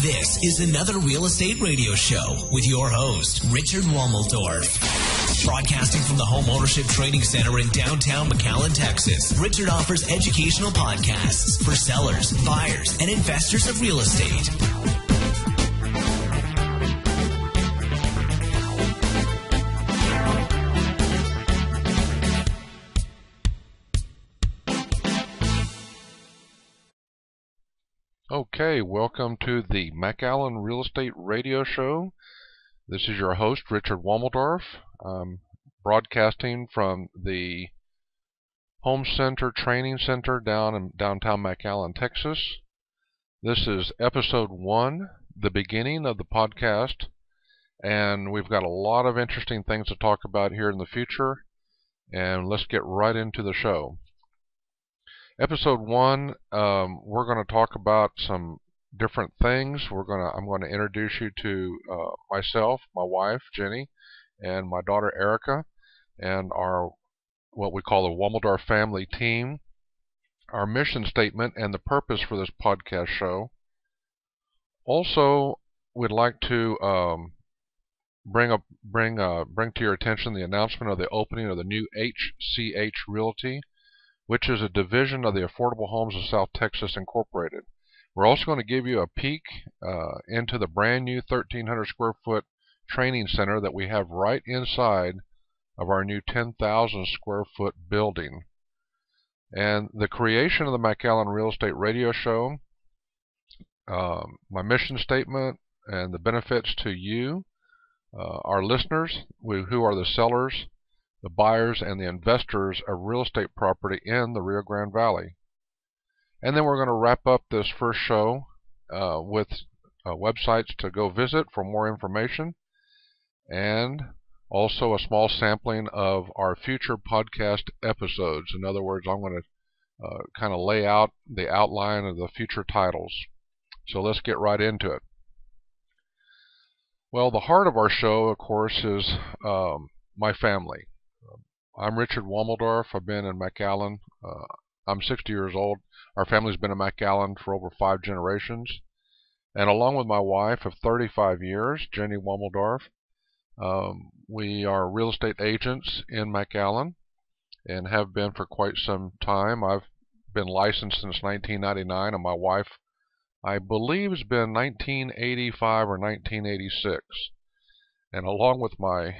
This is another real estate radio show with your host, Richard Womeldorf. Broadcasting from the Home Ownership Training Center in downtown McAllen, Texas, Richard offers educational podcasts for sellers, buyers, and investors of real estate. Okay, welcome to the McAllen Real Estate Radio Show. This is your host, Richard Womeldorf. I'm broadcasting from the Home Center Training Center down in downtown McAllen, Texas. This is episode 1, the beginning of the podcast, and we've got a lot of interesting things to talk about here in the future, and let's get right into the show. Episode 1, we're going to talk about some different things. I'm going to introduce you to myself, my wife, Jenny, and my daughter, Erica, and our what we call the Womeldorf family team, our mission statement, and the purpose for this podcast show. Also, we'd like to bring to your attention the announcement of the opening of the new HCH REALTY, which is a division of the Affordable Homes of South Texas Incorporated. We're also going to give you a peek into the brand new 1,300 square foot training center that we have right inside of our new 10,000 square foot building. And the creation of the McAllen Real Estate Radio Show, my mission statement, and the benefits to you, our listeners, who are the sellers, the buyers, and the investors of real estate property in the Rio Grande Valley. And then we're going to wrap up this first show with websites to go visit for more information, and also a small sampling of our future podcast episodes. In other words, I'm going to kind of lay out the outline of the future titles. So let's get right into it. Well, the heart of our show, of course, is my family. I'm Richard Womeldorf. I've been in McAllen. I'm 60 years old. Our family's been in McAllen for over 5 generations. And along with my wife of 35 years, Jenny Womeldorf, we are real estate agents in McAllen and have been for quite some time. I've been licensed since 1999, and my wife, I believe, has been 1985 or 1986. And along with my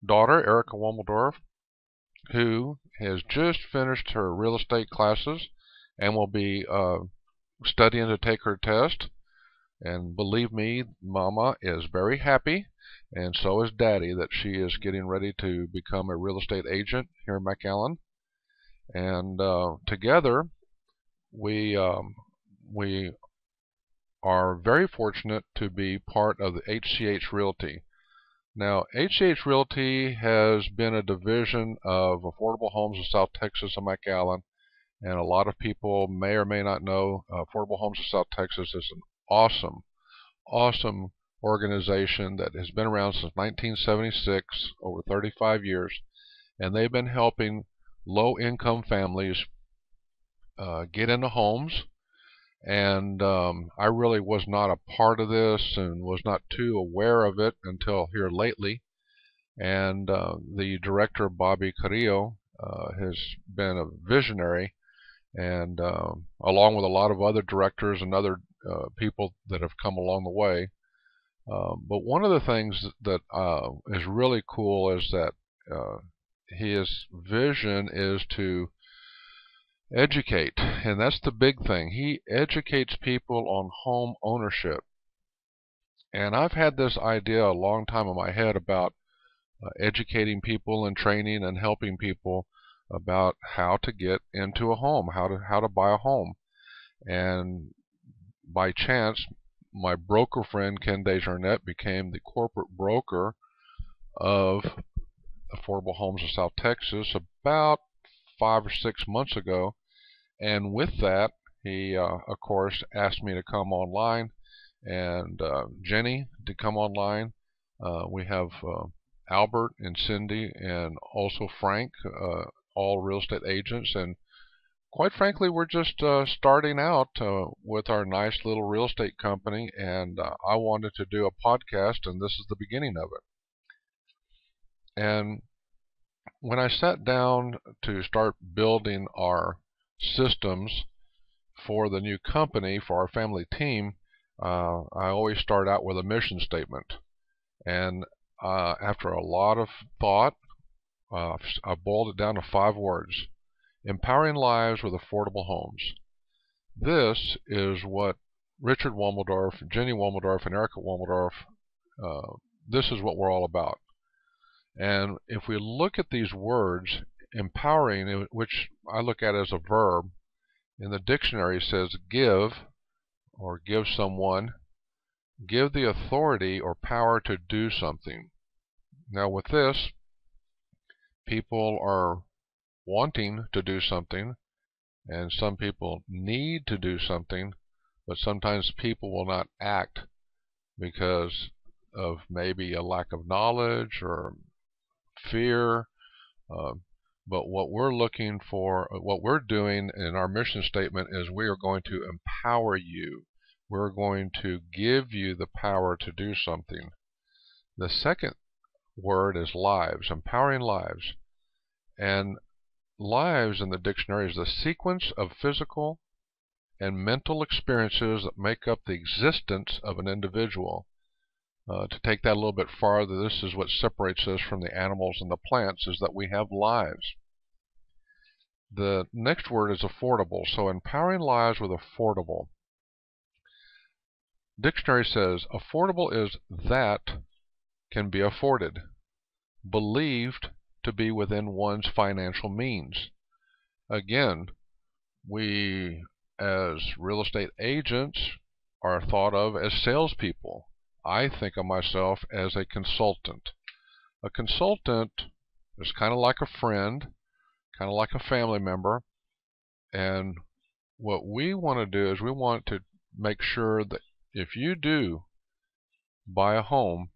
daughter, Erica Womeldorf, who has just finished her real estate classes and will be studying to take her test. And believe me, Mama is very happy, and so is Daddy, that she is getting ready to become a real estate agent here in McAllen. And together, we are very fortunate to be part of the HCH Realty. Now, HCH Realty has been a division of Affordable Homes of South Texas and McAllen, and a lot of people may or may not know Affordable Homes of South Texas is an awesome organization that has been around since 1976, over 35 years, and they've been helping low-income families get into homes. And I really was not a part of this and was not too aware of it until here lately. And the director, Bobby Carrillo, has been a visionary, and along with a lot of other directors and other people that have come along the way. But one of the things that is really cool is that his vision is to educate, and that's the big thing. He educates people on home ownership. And I've had this idea a long time in my head about educating people and training and helping people about how to get into a home, how to buy a home. And by chance, my broker friend Ken Desjardins became the corporate broker of Affordable Homes of South Texas about 5 or 6 months ago. And with that, he, of course, asked me to come online, and Jenny to come online. We have Albert and Cindy and also Frank, all real estate agents. And quite frankly, we're just starting out with our nice little real estate company, and I wanted to do a podcast, and this is the beginning of it. And when I sat down to start building our systems for the new company, for our family team, I always start out with a mission statement. And after a lot of thought, I boiled it down to 5 words: empowering lives with affordable homes. This is what Richard Womeldorf, Jenny Womeldorf, and Erica Womeldorf, this is what we're all about. And if we look at these words, empowering, which I look at as a verb, in the dictionary says give, or give someone, give the authority or power to do something. Now with this, people are wanting to do something, and some people need to do something, but sometimes people will not act because of maybe a lack of knowledge or fear. But what we're looking for, what we're doing in our mission statement is we are going to empower you. We're going to give you the power to do something. The second word is lives, empowering lives. And lives in the dictionary is the sequence of physical and mental experiences that make up the existence of an individual. To take that a little bit farther, this is what separates us from the animals and the plants, is that we have lives. The next word is affordable. So empowering lives with affordable. Dictionary says affordable is that can be afforded, believed to be within one's financial means. Again, we as real estate agents are thought of as salespeople. I think of myself as a consultant. A consultant is kind of like a friend, kind of like a family member, and what we want to do is we want to make sure that if you do buy a home,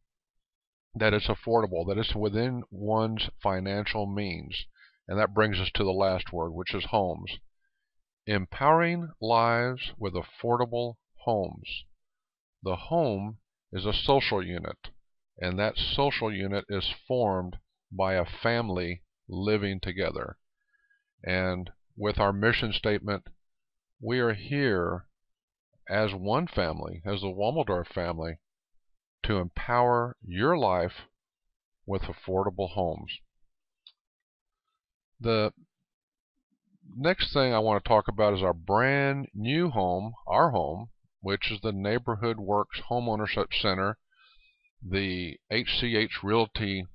that it's affordable, that it's within one's financial means. And that brings us to the last word, which is homes. Empowering lives with affordable homes. The home is a social unit, and that social unit is formed by a family living together. And with our mission statement, we are here as one family, as the Womeldorf family, to empower your life with affordable homes. The next thing I want to talk about is our brand new home, our home, which is the NeighborWorks Homeownership Center, the HCH Realty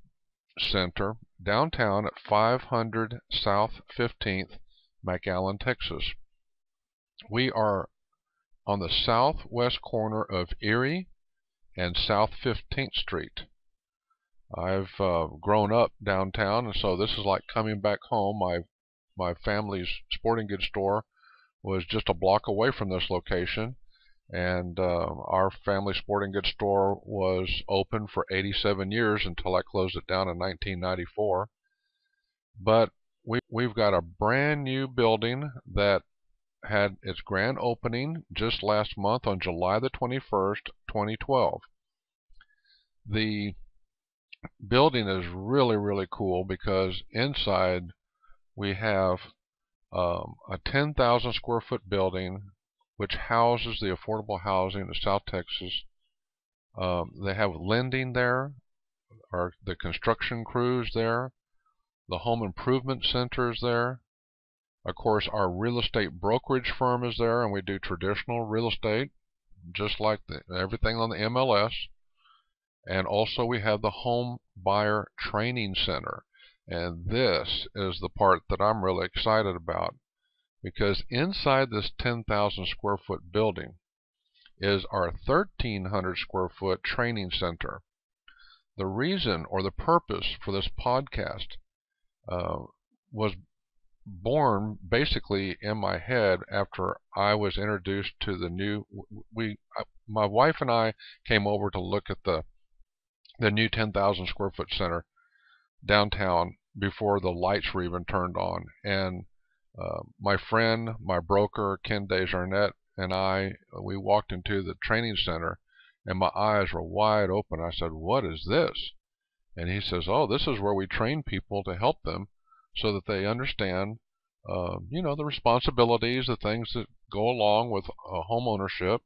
Center, downtown at 500 South 15th, McAllen, Texas. We are on the southwest corner of Erie and South 15th Street. I've grown up downtown, and so this is like coming back home. My family's sporting goods store was just a block away from this location, and our family sporting goods store was open for 87 years until I closed it down in 1994. But we've got a brand new building that had its grand opening just last month on July the 21st, 2012. The building is really, really cool because inside we have a 10,000 square foot building which houses the affordable housing of South Texas. They have lending there, or the construction crews there, the home improvement center is there. Of course, our real estate brokerage firm is there, and we do traditional real estate, just like everything on the MLS. And also we have the home buyer training center. And this is the part that I'm really excited about, because inside this 10,000 square foot building is our 1,300 square foot training center. The reason or the purpose for this podcast was born basically in my head after I was introduced to the new. My wife and I came over to look at the new 10,000 square foot center downtown before the lights were even turned on, and My friend, my broker, Ken Desjardins, and we walked into the training center, and my eyes were wide open. I said, "What is this?" And he says, "Oh, this is where we train people to help them so that they understand, the responsibilities, the things that go along with home ownership,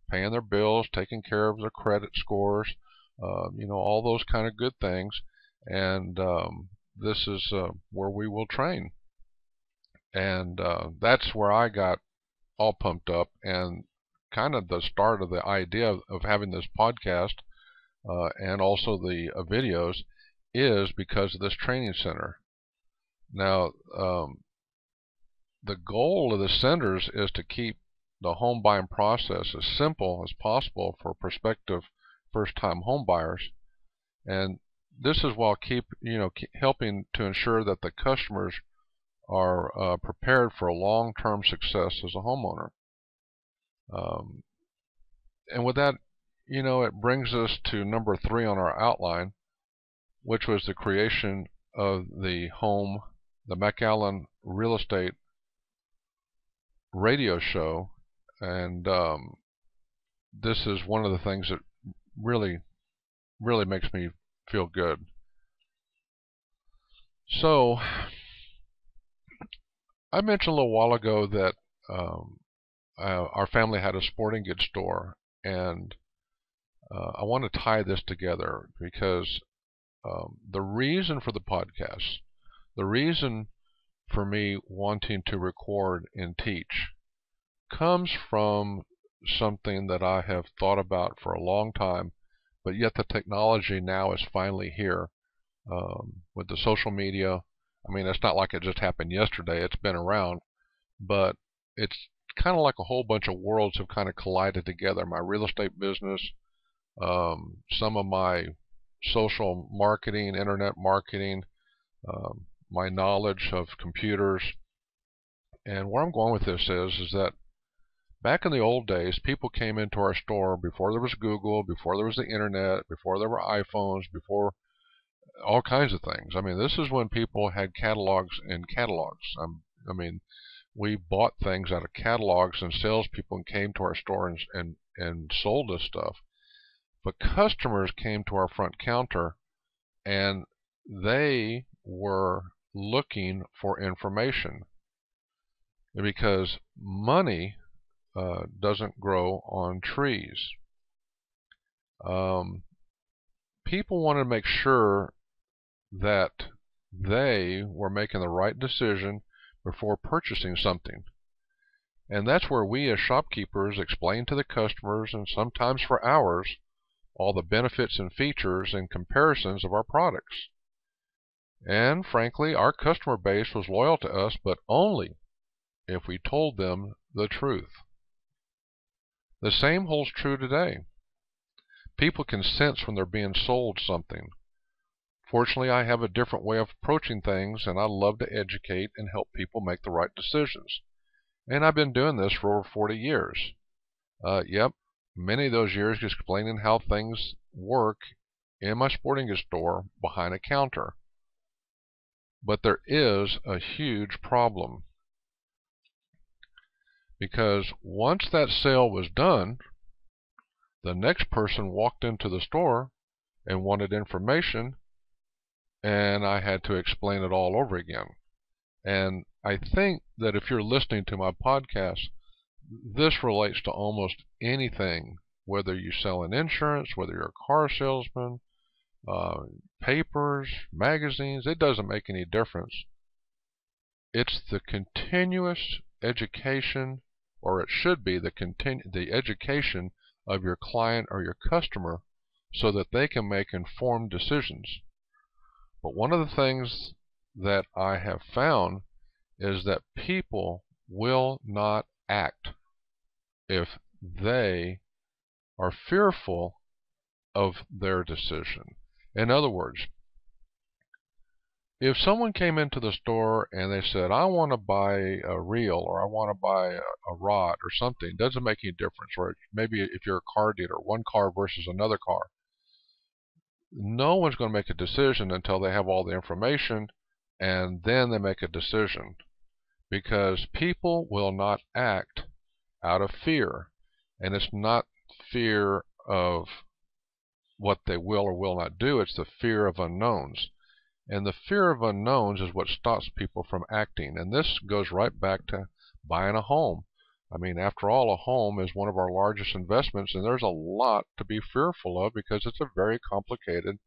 paying their bills, taking care of their credit scores, all those kind of good things. And this is where we will train." And that's where I got all pumped up, and kind of the start of the idea of having this podcast and also the videos is because of this training center. Now, the goal of the centers is to keep the home buying process as simple as possible for prospective first-time home buyers, and this is while helping to ensure that the customers are prepared for a long-term success as a homeowner. And with that, it brings us to number 3 on our outline, which was the creation of the McAllen Real Estate Radio show. And this is one of the things that really, really makes me feel good. So, I mentioned a little while ago that our family had a sporting goods store, and I want to tie this together because the reason for the podcast, the reason for me wanting to record and teach, comes from something that I have thought about for a long time, but yet the technology now is finally here with the social media. I mean, it's not like it just happened yesterday. It's been around, but it's kind of like a whole bunch of worlds have kind of collided together. My real estate business, some of my social marketing, internet marketing, my knowledge of computers. And where I'm going with this is that back in the old days, people came into our store before there was Google, before there was the internet, before there were iPhones, before all kinds of things. I mean, this is when people had catalogs and catalogs. I mean, we bought things out of catalogs, and salespeople came to our store and sold us stuff. But customers came to our front counter, and they were looking for information, because money doesn't grow on trees. People want to make sure that they were making the right decision before purchasing something. And that's where we as shopkeepers explain to the customers, and sometimes for hours, all the benefits and features and comparisons of our products. And frankly, our customer base was loyal to us, but only if we told them the truth. The same holds true today. People can sense when they're being sold something. Fortunately, I have a different way of approaching things, and I love to educate and help people make the right decisions. And I've been doing this for over 40 years. Many of those years explaining how things work in my sporting goods store behind a counter. But there is a huge problem, because once that sale was done, the next person walked into the store and wanted information, and I had to explain it all over again. And I think that if you're listening to my podcast, this relates to almost anything, whether you sell an insurance, whether you're a car salesman, papers, magazines, it doesn't make any difference. It's the continuous education, or it should be the education of your client or your customer, so that they can make informed decisions. But one of the things that I have found is that people will not act if they are fearful of their decision. In other words, if someone came into the store and they said, "I want to buy a reel," or "I want to buy a rod," or something, it doesn't make any difference. Or maybe if you're a car dealer, one car versus another car, no one's going to make a decision until they have all the information, and then they make a decision. because people will not act out of fear. And it's not fear of what they will or will not do, it's the fear of unknowns. And the fear of unknowns is what stops people from acting. And this goes right back to buying a home. I mean, after all, a home is one of our largest investments, and there's a lot to be fearful of because it's a very complicated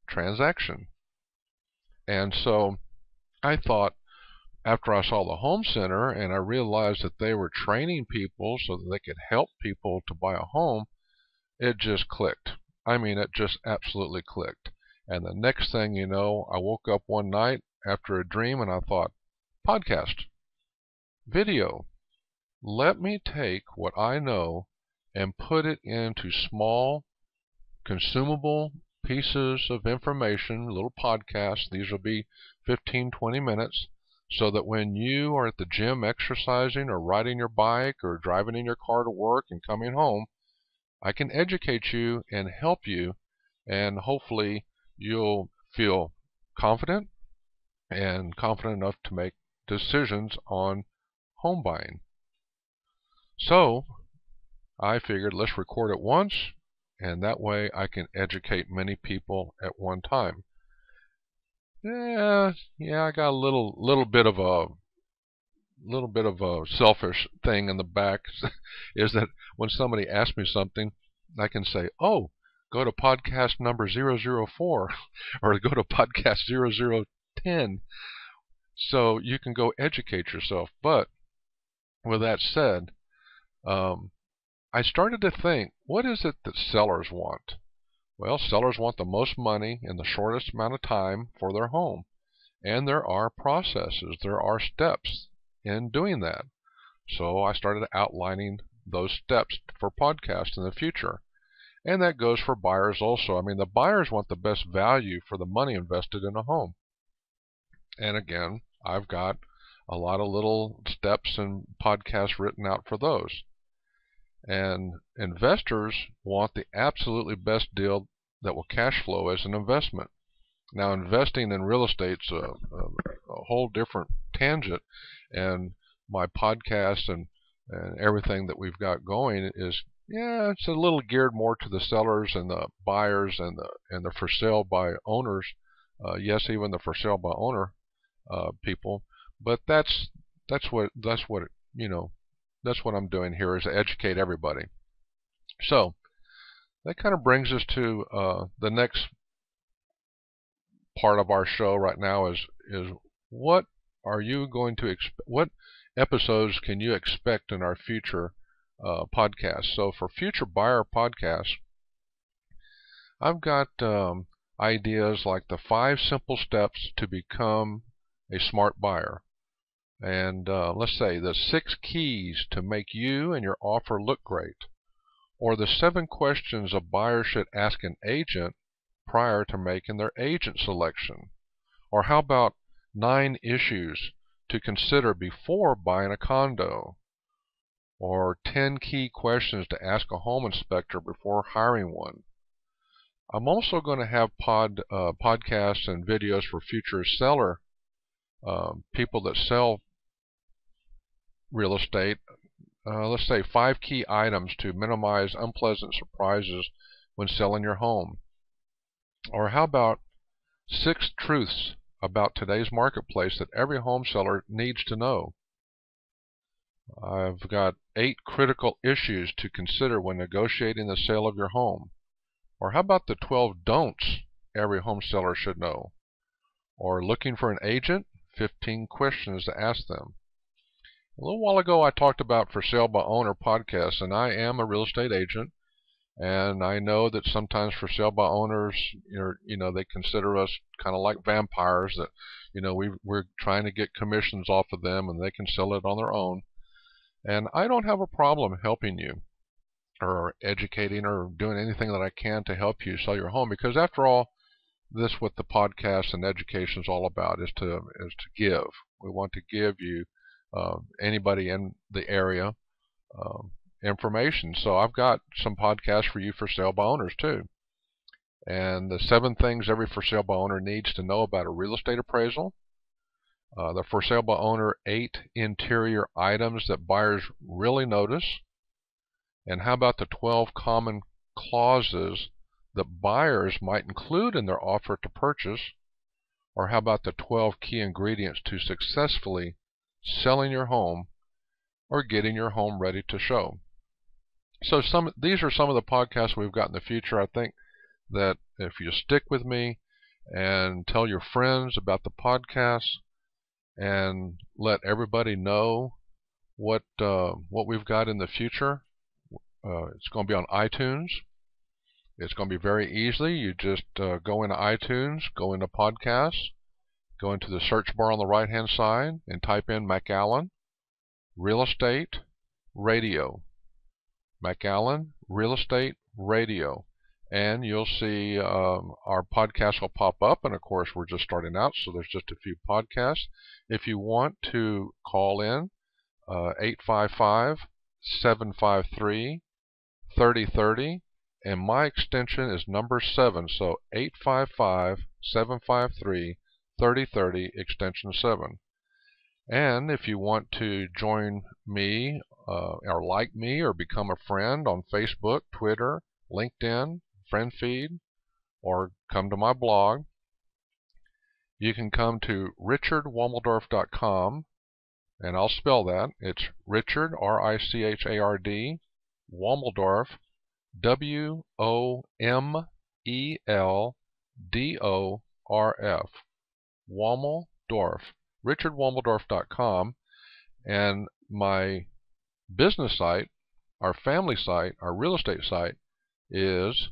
transaction. And so I thought, after I saw the home center and I realized that they were training people so that they could help people to buy a home, it just clicked. I mean, it just absolutely clicked. And the next thing you know, I woke up one night after a dream and I thought, podcast, video. Let me take what I know and put it into small, consumable pieces of information, little podcasts. These will be 15, 20 minutes, so that when you are at the gym exercising or riding your bike or driving in your car to work and coming home, I can educate you and help you, and hopefully you'll feel confident and confident enough to make decisions on home buying. So I figured, let's record it once, and that way I can educate many people at one time. Yeah, I got a little bit of a selfish thing in the back is that when somebody asks me something, I can say, oh, go to podcast number 004 or go to podcast 0010. So you can go educate yourself. But with that said, I started to think, what is it that sellers want? Well, sellers want the most money in the shortest amount of time for their home. And there are processes, there are steps in doing that. So I started outlining those steps for podcasts in the future. And that goes for buyers also. I mean, the buyers want the best value for the money invested in a home. And again, I've got a lot of little steps and podcasts written out for those. And investors want the absolutely best deal that will cash flow as an investment. Now, investing in real estate's a whole different tangent, and my podcast and everything that we've got going is, it's a little geared more to the sellers and the buyers and the for sale by owners. Yes, even the for sale by owner people. But that's what I'm doing here, is to educate everybody. So that kind of brings us to the next part of our show right now is what are you going to expect? What episodes can you expect in our future podcasts? So for future buyer podcasts, I've got ideas like the 5 simple steps to become a smart buyer. And let's say the 6 keys to make you and your offer look great. Or the 7 questions a buyer should ask an agent prior to making their agent selection. Or how about 9 issues to consider before buying a condo. Or 10 key questions to ask a home inspector before hiring one. I'm also going to have podcasts and videos for future seller people that sell real estate. Let's say 5 key items to minimize unpleasant surprises when selling your home. Or how about 6 truths about today's marketplace that every home seller needs to know. I've got 8 critical issues to consider when negotiating the sale of your home. Or how about the 12 don'ts every home seller should know? Or looking for an agent, 15 questions to ask them. A little while ago I talked about for sale by owner podcasts, and I am a real estate agent, and I know that sometimes for sale by owners, they consider us kind of like vampires, that we're trying to get commissions off of them and they can sell it on their own. And I don't have a problem helping you or educating or doing anything that I can to help you sell your home, because after all, this what the podcast and education is all about, is to give. We want to give you anybody in the area information. So I've got some podcasts for you for sale by owners too. And the 7 things every for sale by owner needs to know about a real estate appraisal. The For Sale by Owner, 8 interior items that buyers really notice. And how about the 12 common clauses that buyers might include in their offer to purchase? Or how about the 12 key ingredients to successfully selling your home or getting your home ready to show? So these are some of the podcasts we've got in the future. I think that if you stick with me and tell your friends about the podcast and let everybody know what we've got in the future, it's going to be on iTunes. It's going to be very easy. You just go into iTunes, go into podcasts, go into the search bar on the right-hand side, and type in McAllen Real Estate Radio. McAllen Real Estate Radio. And you'll see our podcast will pop up. And of course, we're just starting out, so there's just a few podcasts. If you want to call in, 855-753-3030. And my extension is number 7, so 855-753-3030, extension 7. And if you want to join me or like me or become a friend on Facebook, Twitter, LinkedIn, FriendFeed, or come to my blog, you can come to richardwomeldorf.com, and I'll spell that. It's Richard, R-I-C-H-A-R-D, Womeldorf, W-O-M-E-L-D-O-R-F, Womeldorf, richardwomeldorf.com. And my business site, our family site, our real estate site is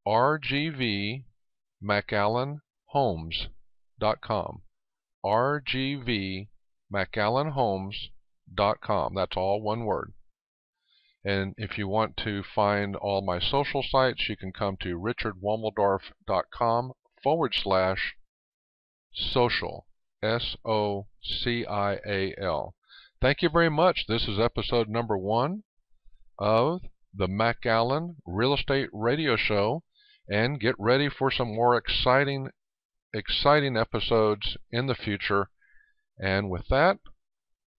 rgvmcallenhomes.com. rgvmcallenhomes.com. That's all one word. And if you want to find all my social sites, you can come to richardwomeldorf.com/social, SOCIAL. Thank you very much. This is episode number 1 of the McAllen Real Estate Radio Show. And get ready for some more exciting episodes in the future. And with that,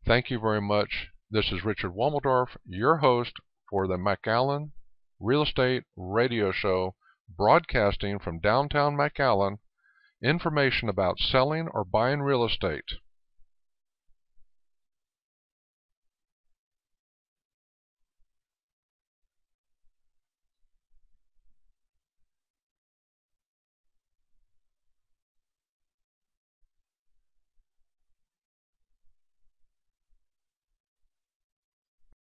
thank you very much. This is Richard Womeldorf, your host for the McAllen Real Estate Radio Show, broadcasting from downtown McAllen, information about selling or buying real estate.